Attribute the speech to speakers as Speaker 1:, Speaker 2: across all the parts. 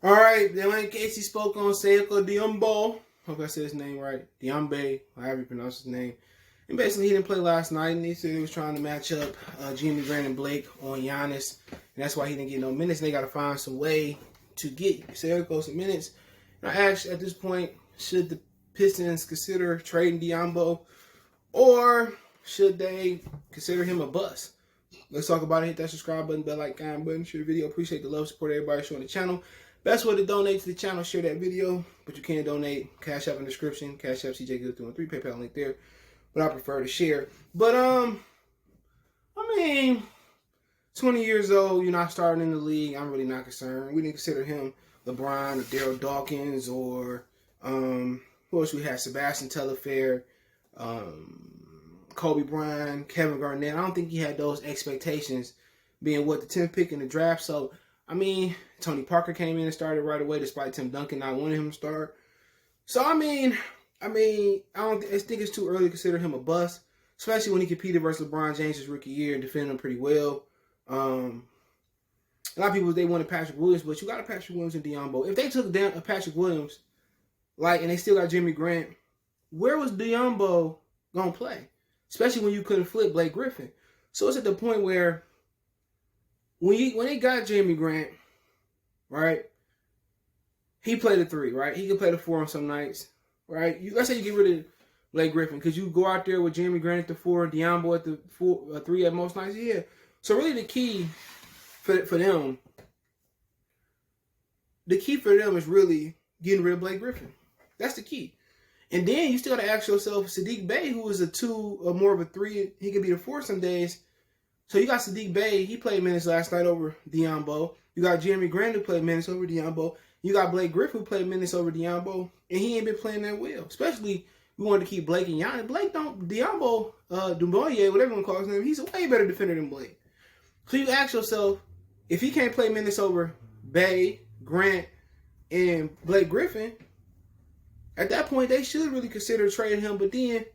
Speaker 1: All right, then in case he spoke on Sekou Doumbouya, hope I said his name right, Doumbouya, however you pronounce his name. And basically, he didn't play last night, and he said he was trying to match up Jimmy Grant and Blake on Giannis, and that's why he didn't get no minutes. And they got to find some way to get Sekou some minutes. And I asked at this point, should the Pistons consider trading Doumbouya, or should they consider him a bust? Let's talk about it. Hit that subscribe button, bell icon button, share the video. Appreciate the love, support everybody showing the channel. Best way to donate to the channel, share that video. But you can donate. Cash App in the description. Cash App CJ313. PayPal link there. But I prefer to share. But I mean, 20 years old, you're not starting in the league. I'm really not concerned. We didn't consider him LeBron or Daryl Dawkins or who else we had? Sebastian Telfair, Kobe Bryant, Kevin Garnett. I don't think he had those expectations being the 10th pick in the draft. So I mean, Tony Parker came in and started right away, despite Tim Duncan not wanting him to start. So I mean, I think it's too early to consider him a bust, especially when he competed versus LeBron James his rookie year and defended him pretty well. A lot of people they wanted Patrick Williams, but you got a Patrick Williams and Doumbouya. If they took down a Patrick Williams, and they still got Jimmy Grant, where was Doumbouya gonna play? Especially when you couldn't flip Blake Griffin. So it's at the point where when they got Jimmy Grant, right, he played a 3, right? He could play the 4 on some nights, right? Let's say you get rid of Blake Griffin because you go out there with Jimmy Grant at the 4, Doumbouya at the 3 at most nights. Yeah. So really the key for them is really getting rid of Blake Griffin. That's the key. And then you still got to ask yourself, Saddiq Bey, who is a 2 or more of a 3, he could be the 4 some days. So you got Saddiq Bey, he played minutes last night over Doumbouya. You got Jeremy Grant who played minutes over Doumbouya. You got Blake Griffin who played minutes over Doumbouya, and he ain't been playing that well. Especially we wanted to keep Blake and Giannis. Doumbouya, Doumbouya, whatever you want to call his name, he's a way better defender than Blake. So you ask yourself, if he can't play minutes over Bey, Grant, and Blake Griffin, at that point they should really consider trading him. But then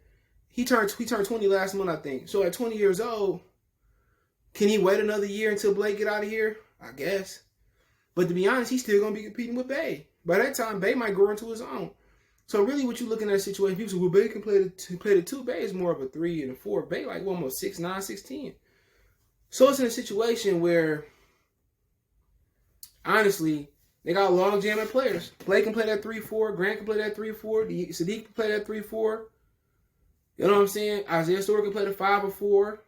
Speaker 1: he turned 20 last month, I think. So at 20 years old, can he wait another year until Blake get out of here? I guess. But to be honest, he's still going to be competing with Bey. By that time, Bey might grow into his own. So really what you're looking at a situation, people say, well, Bey can play the 2. Bey is more of a 3 and a 4. Bey like almost 6'9", 6'10". So it's in a situation where, honestly, they got long jamming players. Blake can play that 3-4. Grant can play that 3-4. Saddiq can play that 3-4. You know what I'm saying? Isaiah Stewart can play the 5 or 4.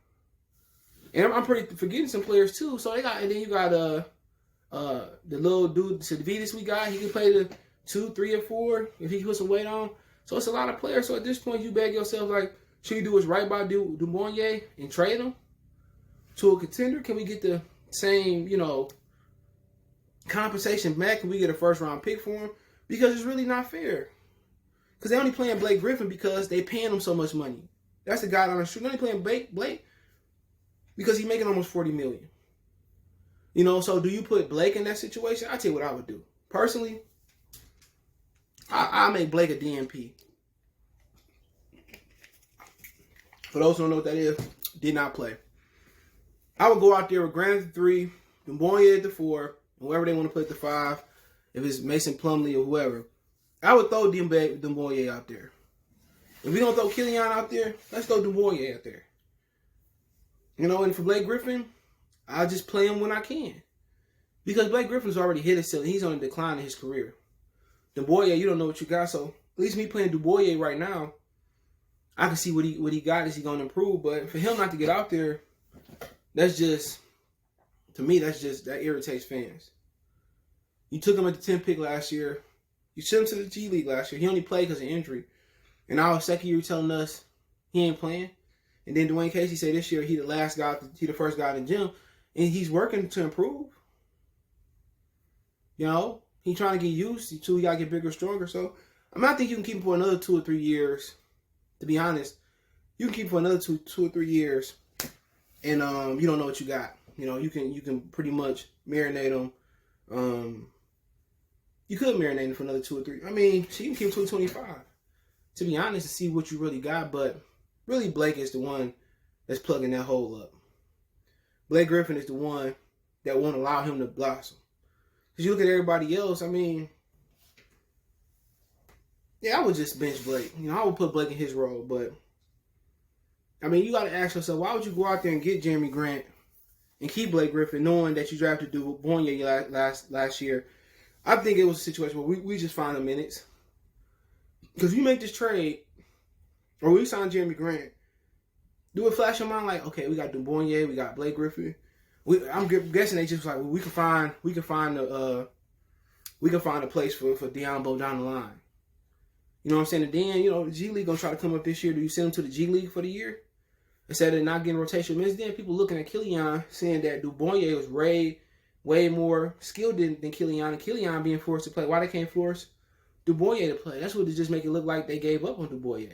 Speaker 1: And I'm pretty forgetting some players too. So and then you got the little dude Sadvitas we got. He can play the 2, 3, or 4 if he put some weight on. So it's a lot of players. So at this point, you beg yourself like, should we do what's right by Doumbouya and trade him to a contender? Can we get the same compensation back? Can we get a first round pick for him? Because it's really not fair. Because they only playing Blake Griffin because they paying him so much money. That's the guy on the street. They're only playing Blake because he's making almost $40 million. So do you put Blake in that situation? I'll tell you what I would do. Personally, I'll make Blake a DNP. For those who don't know what that is, did not play. I would go out there with Grant at the 3, Doumbouya at the 4, whoever they want to play at the 5, if it's Mason Plumlee or whoever. I would throw Doumbouya out there. If we don't throw Killian out there, let's throw Doumbouya out there. And for Blake Griffin, I'll just play him when I can. Because Blake Griffin's already hit his ceiling. He's on a decline in his career. Doumbouya, you don't know what you got. So at least me playing Doumbouya right now, I can see what he got. Is he going to improve? But for him not to get out there, that irritates fans. You took him at the 10th pick last year. You sent him to the G League last year. He only played because of injury. And now second year telling us he ain't playing. And then Dwayne Casey said this year he the first guy in the gym, and he's working to improve. He's trying to get used to. He got to get bigger, stronger. So I think you can keep him for another 2 or 3 years. To be honest, you can keep him for another two or 3 years, and you don't know what you got. You can pretty much marinate him. You could marinate him for another 2 or 3. I mean, you can keep him 225. To be honest, to see what you really got, but. Really, Blake is the one that's plugging that hole up. Blake Griffin is the one that won't allow him to blossom. Because you look at everybody else, I mean, yeah, I would just bench Blake. You know, I would put Blake in his role. But, I mean, you got to ask yourself, why would you go out there and get Jeremy Grant and keep Blake Griffin knowing that you drafted Doumbouya last year? I think it was a situation where we just find the minutes. Because if you make this trade, or we sign Jeremy Grant, do it flash your mind like, okay, we got Doumbouya, we got Blake Griffin. I'm guessing they just like, well, we can find a place for Diambo down the line. You know what I'm saying? And then, you know, the G League gonna try to come up this year. Do you send him to the G League for the year instead of not getting rotation minutes? Then people looking at Killian saying that Doumbouya was way more skilled than Killian, and Killian being forced to play. Why they can't force Doumbouya to play? That's what it just make it look like they gave up on Doumbouya.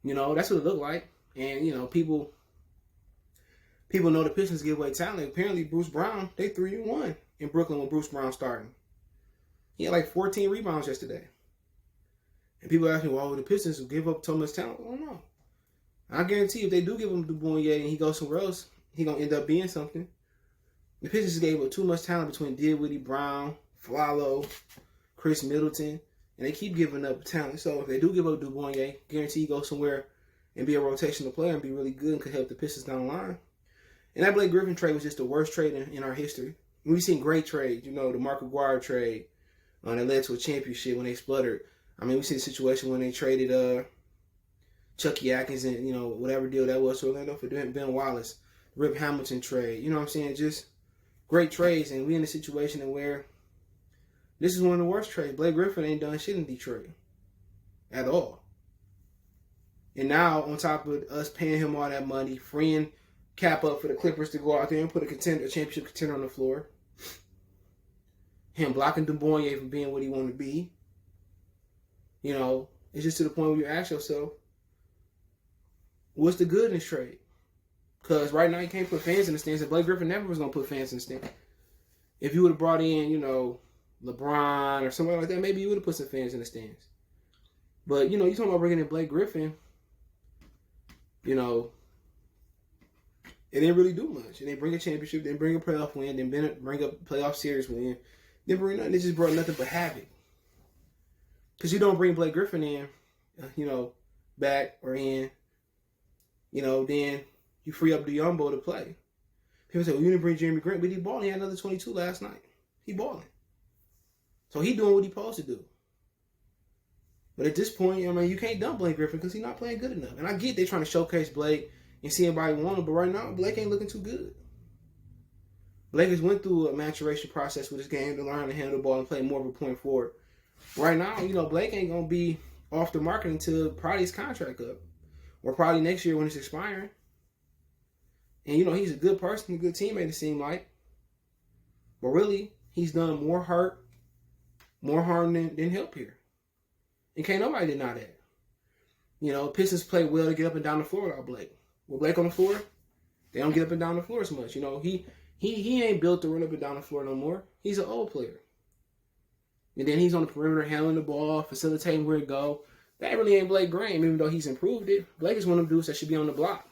Speaker 1: You know, that's what it looked like. And, you know, people know the Pistons give away talent. Apparently, Bruce Brown, they 3-1 in Brooklyn when Bruce Brown started. He had like 14 rebounds yesterday. And people ask me, well, the Pistons will give up so much talent? I don't know. I guarantee if they do give him Doumbouya and he goes somewhere else, he going to end up being something. The Pistons gave up too much talent between Dinwiddie, Brown, Flalo, Chris Middleton, and they keep giving up talent. So if they do give up Doumbouya, guarantee he goes somewhere and be a rotational player and be really good and could help the Pistons down the line. And that Blake Griffin trade was just the worst trade in our history. We've seen great trades, you know, the Mark Aguirre trade that led to a championship when they spluttered. I mean, we see a situation when they traded Chucky Atkins and, you know, whatever deal that was to Orlando for Ben Wallace, Rip Hamilton trade. You know what I'm saying? Just great trades. And we're in a situation where this is one of the worst trades. Blake Griffin ain't done shit in Detroit at all. And now, on top of us paying him all that money, freeing cap up for the Clippers to go out there and put a championship contender on the floor, him blocking Doumbouya from being what he wanted to be, you know, it's just to the point where you ask yourself, what's the good in this trade? Because right now you can't put fans in the stands, and Blake Griffin never was going to put fans in the stands. If you would have brought in, you know, LeBron or somebody like that, maybe you would have put some fans in the stands. But, you know, you're talking about bringing in Blake Griffin, you know, it didn't really do much. And they bring a championship, then bring a playoff win, then bring a playoff series win, then bring nothing. They just brought nothing but havoc. Because you don't bring Blake Griffin in, you know, back or in, you know, then you free up Diambo to play. People say, well, you didn't bring Jeremy Grant, but he balling. He had another 22 last night. He balling. So he doing what he supposed to do. But at this point, I mean, you can't dump Blake Griffin because he's not playing good enough. And I get they trying to showcase Blake and see everybody want him, but right now, Blake ain't looking too good. Blake has went through a maturation process with his game to learn how to handle the ball and play more of a point forward. Right now, you know, Blake ain't going to be off the market until probably his contract up. Or probably next year when it's expiring. And, you know, he's a good person, a good teammate, it seems like. But really, he's done more harm than help here. And can't nobody deny that. You know, Pistons play well to get up and down the floor without Blake. With Blake on the floor, they don't get up and down the floor as much. You know, he ain't built to run up and down the floor no more. He's an old player. And then he's on the perimeter handling the ball, facilitating where it go. That really ain't Blake Graham, even though he's improved it. Blake is one of them dudes that should be on the block.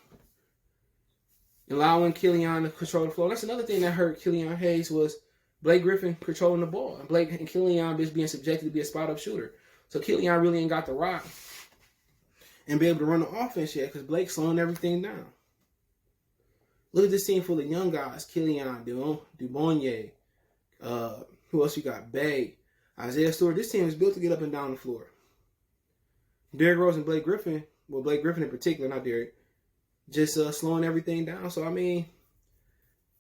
Speaker 1: Allowing Killian to control the floor. That's another thing that hurt Killian Hayes was Blake Griffin controlling the ball. And Blake and Killian just being subjected to be a spot-up shooter. So Killian really ain't got the rock and be able to run the offense yet because Blake's slowing everything down. Look at this team full of young guys. Killian, Doumbouya, who else you got? Bay, Isaiah Stewart. This team is built to get up and down the floor. Derrick Rose and Blake Griffin, well, Blake Griffin in particular, not Derrick, just slowing everything down. So, I mean,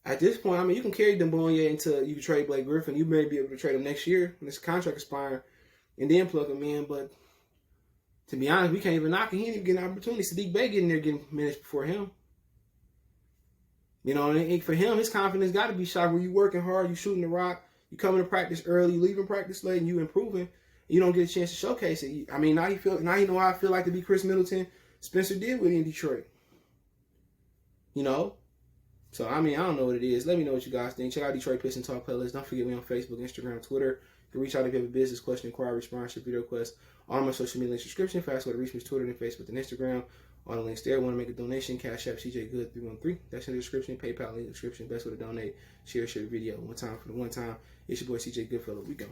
Speaker 1: at this point, I mean, you can carry Doumbouya until you trade Blake Griffin. You may be able to trade him next year when his contract expires and then plug him in. But to be honest, we can't even knock him. He ain't even getting an opportunity. Sadiq Bey getting there getting minutes before him. You know, and for him, his confidence got to be shot where you working hard, you shooting the rock, you coming to practice early, you leaving practice late, and you improving. You don't get a chance to showcase it. I mean, now you know how I feel like to be Chris Middleton, Spencer Dinwiddie in Detroit. You know? So, I mean, I don't know what it is. Let me know what you guys think. Check out Detroit Pistons Talk playlist. Don't forget me on Facebook, Instagram, Twitter. You can reach out if you have a business question, inquiry, response, video request. All my social media links, subscription, fast way to reach me is Twitter and Facebook and Instagram. All the links there. Want to make a donation? Cash App CJ Good 313. That's in the description. PayPal link in the description. Best way to donate. Share the video. One time for the one time. It's your boy CJ Goodfellow. We go.